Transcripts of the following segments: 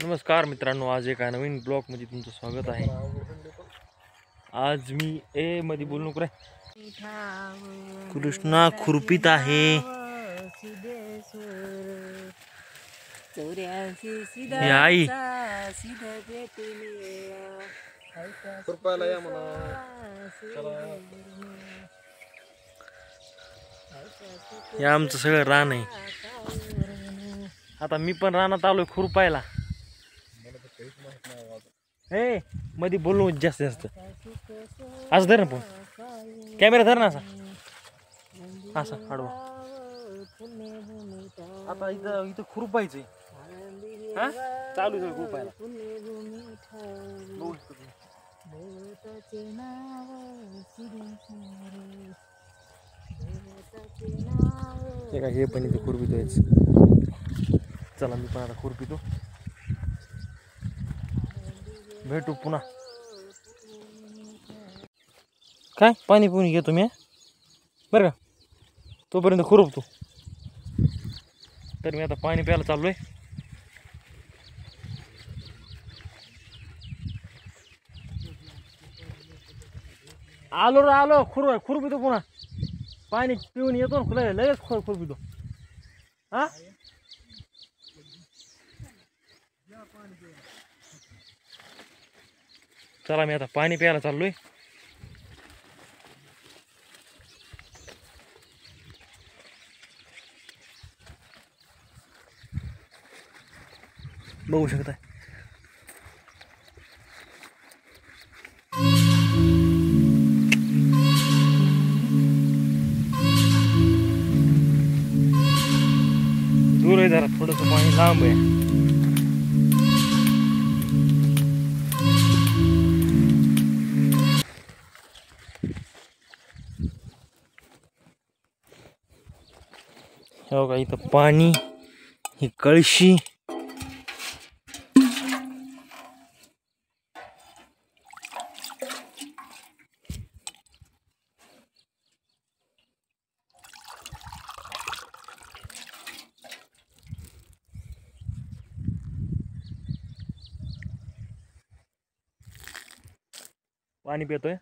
नमस्कार मित्रांनो, आज एका नवीन ब्लॉग मध्ये तुमचं स्वागत आहे। आज मी मध्ये बोलू नको रे। कृष्णा खुरपीत आहे। ही आई खुरपायला या म्हणा। हे आमचं सगळं रान आहे। आता मी पण रानात आलोय खुरपायला। हे मध्ये बोलू जास्त जास्त असं धर ना, पण कॅमेरा धर ना असा असा आडवा। आता इथं इथं खुरपायचंय, हा चालू आहे खुरपायला। बघू शकतो हे पण इथं खुरपितोयच। चला मी पण आता खुरपितो, भेटू पुन्हा। काय पाणी पिऊन घेतो मी बरं का, तोपर्यंत खुरपतो। तर मी आता पाणी प्यायला चाललोय। आलो रे आलो, खुरपितो पुन्हा। पाणी पिऊन येतो ना, लगेच खुरपितो। हा चला मी आता पाणी प्यायला चाललोय। बघू शकताय दूर आहे जरा, थोडस पाणी लांब आहे। हो का, इथं पाणी, ही कळशी, पाणी पितोय।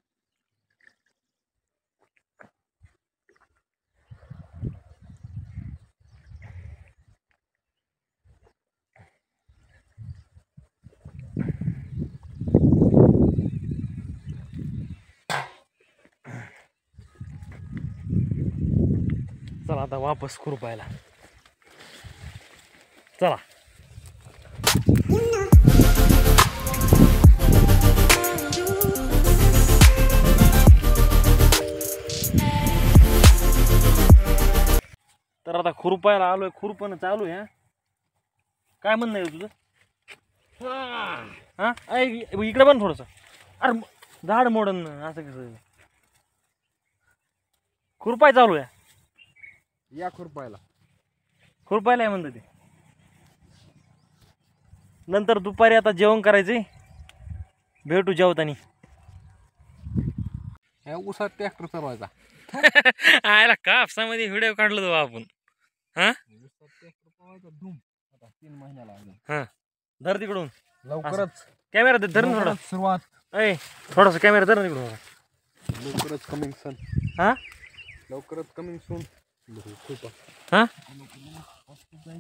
चला आता वापस खुरपायला चला। तर आता खुरपायला आलोय, खुरपण चालू आहे। काय म्हणणं आहे तुझं? हा इकडे पण थोडस, अरे झाड मोडन असं कसं? खुरपाय चालू आहे, या खुरपायला खुरपायला आहे म्हणतं ते। नंतर दुपारी आता जेवण करायचंय, भेटू जेवतानी। उसात ट्रॅक्टर चालवायचा। आयला कापसामध्ये व्हिडिओ काढलो तो आपण। हा उसात ट्रॅक्टर चालवायचा धूम। आता 3 महिन्याला अजून। हा धर तिकडून लवकरच कॅमेरा धर ना थोडा सुरुवात। ए थोडासा कॅमेरा धर ना तिकडून। लवकरच कमिंग सून। हा लवकरच कमिंग सून। हा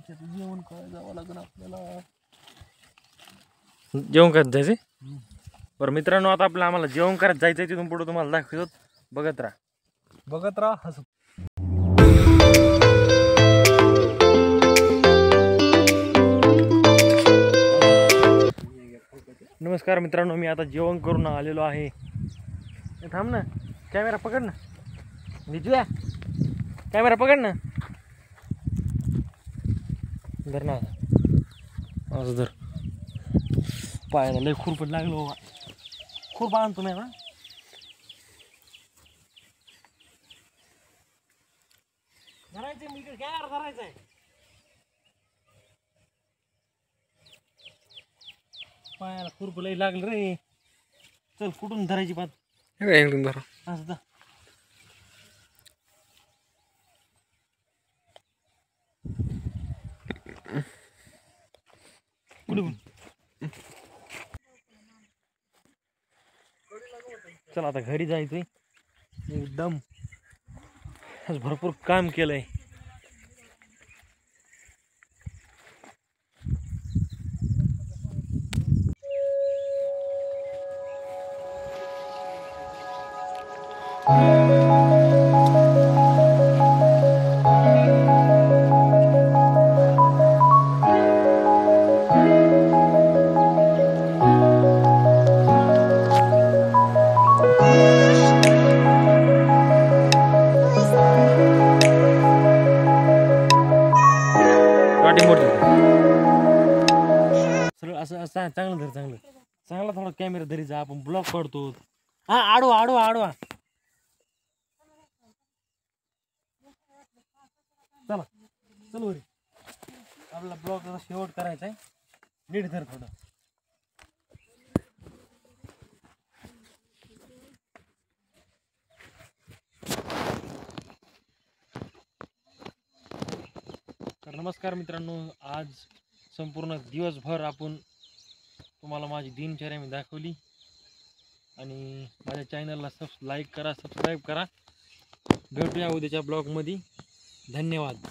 जेवण करायला जावं लागेल आपल्याला। जेवण करत जायचंय। बरं मित्रांनो, आता आम्हाला जेवण करत जायचंय, तिथून पुढे तुम्हाला दाखवतो, बघत राहा हसत। नमस्कार मित्रांनो, मी आता जेवण करून आलेलो आहे। थांब ना, कॅमेरा पकड ना विजया, कॅमेरा पकड ना, धर ना असं धर। पायाला लय खुरपट लागलो, खूप आणतो मी ना। धरायचंय मी इकडे, कॅमेरा धरायचंय। पायाला खुरप लय लागलं रे। चल कुठून धरायची पात असं जा। कुठून चला आता घरी जायचंय. एकदम आज भरपूर काम केलंय. काठी मोठी सरळ असं असं चांगलं धर. चांगलं चांगला थोडा कॅमेरा धरी जा. आपण ब्लॉग काढतो. हा आडवा आडवा आडवा. चला चल वरी. आपला ब्लॉग शेवट करायचा आहे. नीट धर थोडं. तर नमस्कार मित्रांनो, आज संपूर्ण दिवसभर आपण तुम्हाला माझी दिनचर्या मी दाखवली आणि माझ्या चॅनलला लाईक करा, सबस्क्राईब करा. भेटूया उद्याच्या ब्लॉगमध्ये. धन्यवाद.